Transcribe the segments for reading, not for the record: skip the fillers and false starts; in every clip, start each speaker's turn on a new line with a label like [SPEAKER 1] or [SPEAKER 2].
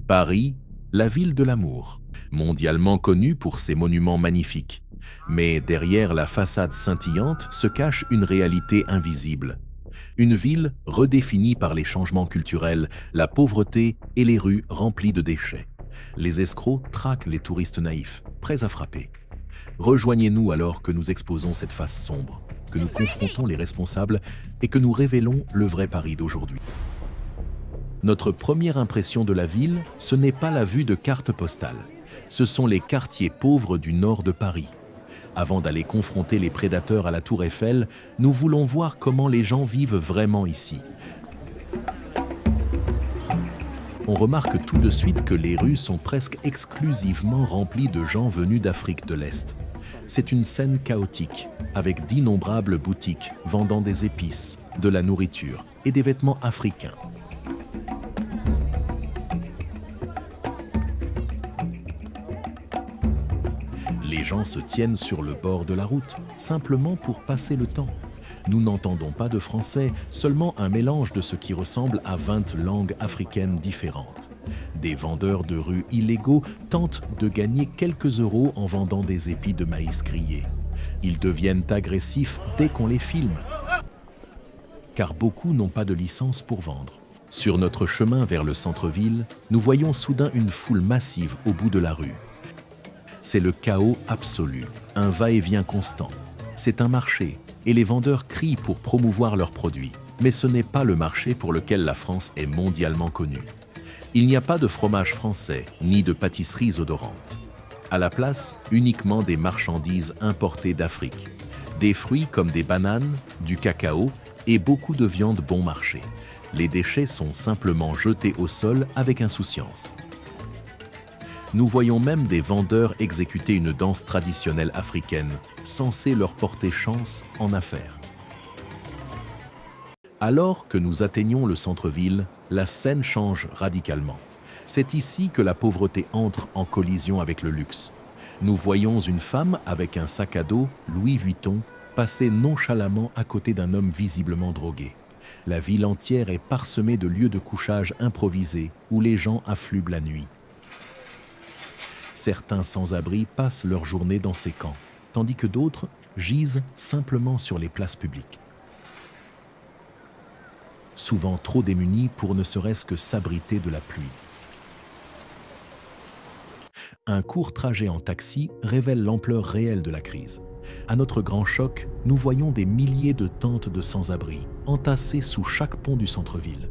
[SPEAKER 1] Paris, la ville de l'amour, mondialement connue pour ses monuments magnifiques. Mais derrière la façade scintillante se cache une réalité invisible. Une ville redéfinie par les changements culturels, la pauvreté et les rues remplies de déchets. Les escrocs traquent les touristes naïfs, prêts à frapper. Rejoignez-nous alors que nous exposons cette face sombre, que nous confrontons les responsables et que nous révélons le vrai Paris d'aujourd'hui. Notre première impression de la ville, ce n'est pas la vue de carte postale. Ce sont les quartiers pauvres du nord de Paris. Avant d'aller confronter les prédateurs à la Tour Eiffel, nous voulons voir comment les gens vivent vraiment ici. On remarque tout de suite que les rues sont presque exclusivement remplies de gens venus d'Afrique de l'Est. C'est une scène chaotique, avec d'innombrables boutiques vendant des épices, de la nourriture et des vêtements africains. Les gens se tiennent sur le bord de la route, simplement pour passer le temps. Nous n'entendons pas de français, seulement un mélange de ce qui ressemble à 20 langues africaines différentes. Des vendeurs de rue illégaux tentent de gagner quelques euros en vendant des épis de maïs grillés. Ils deviennent agressifs dès qu'on les filme, car beaucoup n'ont pas de licence pour vendre. Sur notre chemin vers le centre-ville, nous voyons soudain une foule massive au bout de la rue. C'est le chaos absolu, un va-et-vient constant. C'est un marché, et les vendeurs crient pour promouvoir leurs produits. Mais ce n'est pas le marché pour lequel la France est mondialement connue. Il n'y a pas de fromage français, ni de pâtisseries odorantes. À la place, uniquement des marchandises importées d'Afrique. Des fruits comme des bananes, du cacao et beaucoup de viande bon marché. Les déchets sont simplement jetés au sol avec insouciance. Nous voyons même des vendeurs exécuter une danse traditionnelle africaine, censée leur porter chance en affaires. Alors que nous atteignons le centre-ville, la scène change radicalement. C'est ici que la pauvreté entre en collision avec le luxe. Nous voyons une femme avec un sac à dos Louis Vuitton passer nonchalamment à côté d'un homme visiblement drogué. La ville entière est parsemée de lieux de couchage improvisés où les gens affluent la nuit. Certains sans-abri passent leur journée dans ces camps, tandis que d'autres gisent simplement sur les places publiques. Souvent trop démunis pour ne serait-ce que s'abriter de la pluie. Un court trajet en taxi révèle l'ampleur réelle de la crise. À notre grand choc, nous voyons des milliers de tentes de sans-abri, entassées sous chaque pont du centre-ville.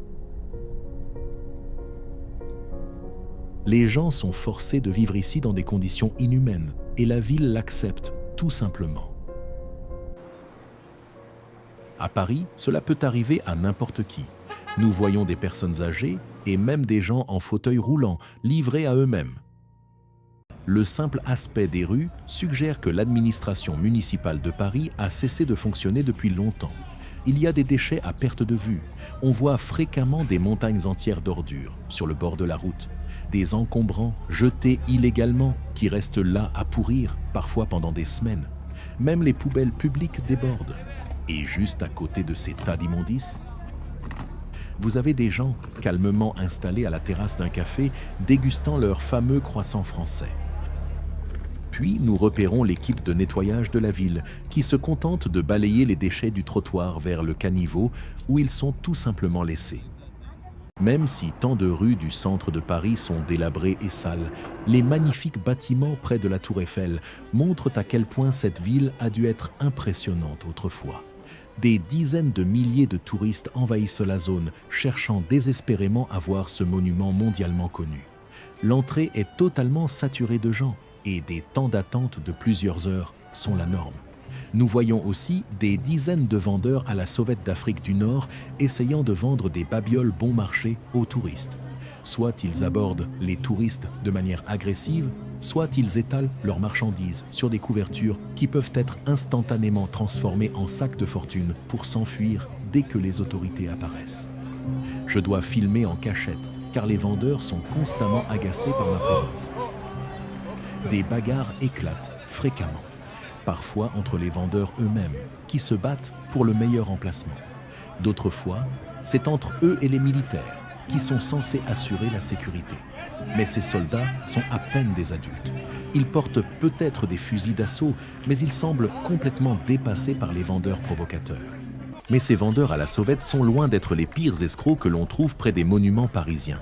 [SPEAKER 1] Les gens sont forcés de vivre ici dans des conditions inhumaines, et la ville l'accepte, tout simplement. À Paris, cela peut arriver à n'importe qui. Nous voyons des personnes âgées et même des gens en fauteuil roulant, livrés à eux-mêmes. Le simple aspect des rues suggère que l'administration municipale de Paris a cessé de fonctionner depuis longtemps. Il y a des déchets à perte de vue. On voit fréquemment des montagnes entières d'ordures sur le bord de la route. Des encombrants jetés illégalement qui restent là à pourrir, parfois pendant des semaines. Même les poubelles publiques débordent. Et juste à côté de ces tas d'immondices, vous avez des gens calmement installés à la terrasse d'un café, dégustant leur fameux croissant français. Puis nous repérons l'équipe de nettoyage de la ville, qui se contente de balayer les déchets du trottoir vers le caniveau, où ils sont tout simplement laissés. Même si tant de rues du centre de Paris sont délabrées et sales, les magnifiques bâtiments près de la Tour Eiffel montrent à quel point cette ville a dû être impressionnante autrefois. Des dizaines de milliers de touristes envahissent la zone, cherchant désespérément à voir ce monument mondialement connu. L'entrée est totalement saturée de gens et des temps d'attente de plusieurs heures sont la norme. Nous voyons aussi des dizaines de vendeurs à la sauvette d'Afrique du Nord essayant de vendre des babioles bon marché aux touristes. Soit ils abordent les touristes de manière agressive, soit ils étalent leurs marchandises sur des couvertures qui peuvent être instantanément transformées en sacs de fortune pour s'enfuir dès que les autorités apparaissent. Je dois filmer en cachette car les vendeurs sont constamment agacés par ma présence. Des bagarres éclatent fréquemment, parfois entre les vendeurs eux-mêmes, qui se battent pour le meilleur emplacement. D'autres fois, c'est entre eux et les militaires, qui sont censés assurer la sécurité. Mais ces soldats sont à peine des adultes. Ils portent peut-être des fusils d'assaut, mais ils semblent complètement dépassés par les vendeurs provocateurs. Mais ces vendeurs à la sauvette sont loin d'être les pires escrocs que l'on trouve près des monuments parisiens.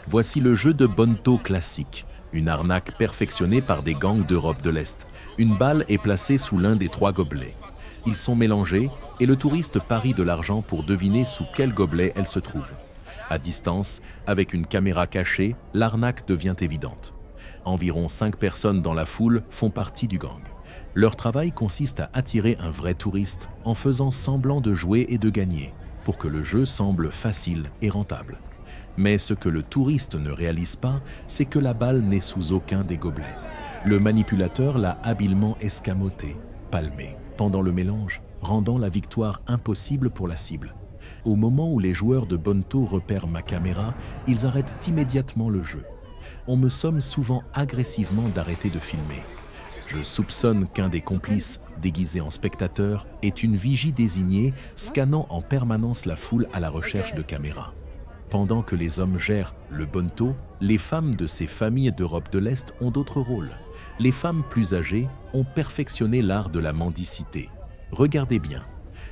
[SPEAKER 1] Voici le jeu de bonneteau classique, une arnaque perfectionnée par des gangs d'Europe de l'Est. Une balle est placée sous l'un des 3 gobelets. Ils sont mélangés et le touriste parie de l'argent pour deviner sous quel gobelet elle se trouve. À distance, avec une caméra cachée, l'arnaque devient évidente. Environ 5 personnes dans la foule font partie du gang. Leur travail consiste à attirer un vrai touriste en faisant semblant de jouer et de gagner, pour que le jeu semble facile et rentable. Mais ce que le touriste ne réalise pas, c'est que la balle n'est sous aucun des gobelets. Le manipulateur l'a habilement escamotée, palmée, pendant le mélange, rendant la victoire impossible pour la cible. Au moment où les joueurs de bonneteau repèrent ma caméra, ils arrêtent immédiatement le jeu. On me somme souvent agressivement d'arrêter de filmer. Je soupçonne qu'un des complices, déguisé en spectateur, est une vigie désignée, scannant en permanence la foule à la recherche de caméras. Pendant que les hommes gèrent le bonneteau, les femmes de ces familles d'Europe de l'Est ont d'autres rôles. Les femmes plus âgées ont perfectionné l'art de la mendicité. Regardez bien.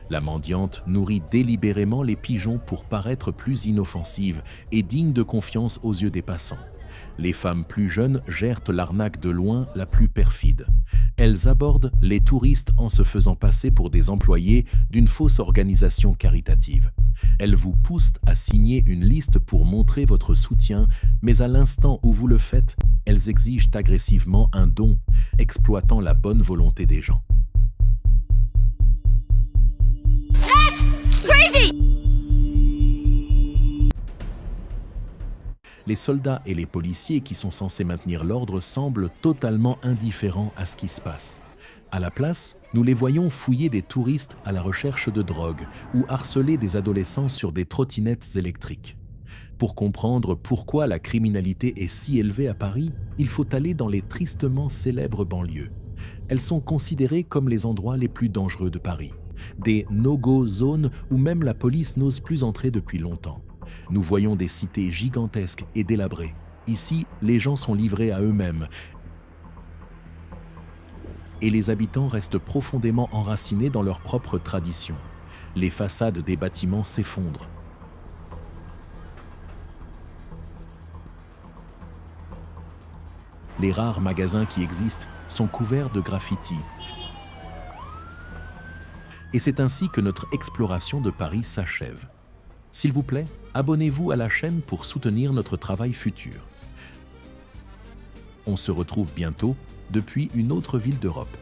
[SPEAKER 1] La mendiante nourrit délibérément les pigeons pour paraître plus inoffensive et digne de confiance aux yeux des passants. Les femmes plus jeunes gèrent l'arnaque de loin la plus perfide. Elles abordent les touristes en se faisant passer pour des employés d'une fausse organisation caritative. Elles vous poussent à signer une liste pour montrer votre soutien, mais à l'instant où vous le faites, elles exigent agressivement un don, exploitant la bonne volonté des gens. Les soldats et les policiers qui sont censés maintenir l'ordre semblent totalement indifférents à ce qui se passe. À la place, nous les voyons fouiller des touristes à la recherche de drogue ou harceler des adolescents sur des trottinettes électriques. Pour comprendre pourquoi la criminalité est si élevée à Paris, il faut aller dans les tristement célèbres banlieues. Elles sont considérées comme les endroits les plus dangereux de Paris. Des no-go zones où même la police n'ose plus entrer depuis longtemps. Nous voyons des cités gigantesques et délabrées. Ici, les gens sont livrés à eux-mêmes et les habitants restent profondément enracinés dans leurs propres traditions. Les façades des bâtiments s'effondrent. Les rares magasins qui existent sont couverts de graffitis. Et c'est ainsi que notre exploration de Paris s'achève. S'il vous plaît, abonnez-vous à la chaîne pour soutenir notre travail futur. On se retrouve bientôt depuis une autre ville d'Europe.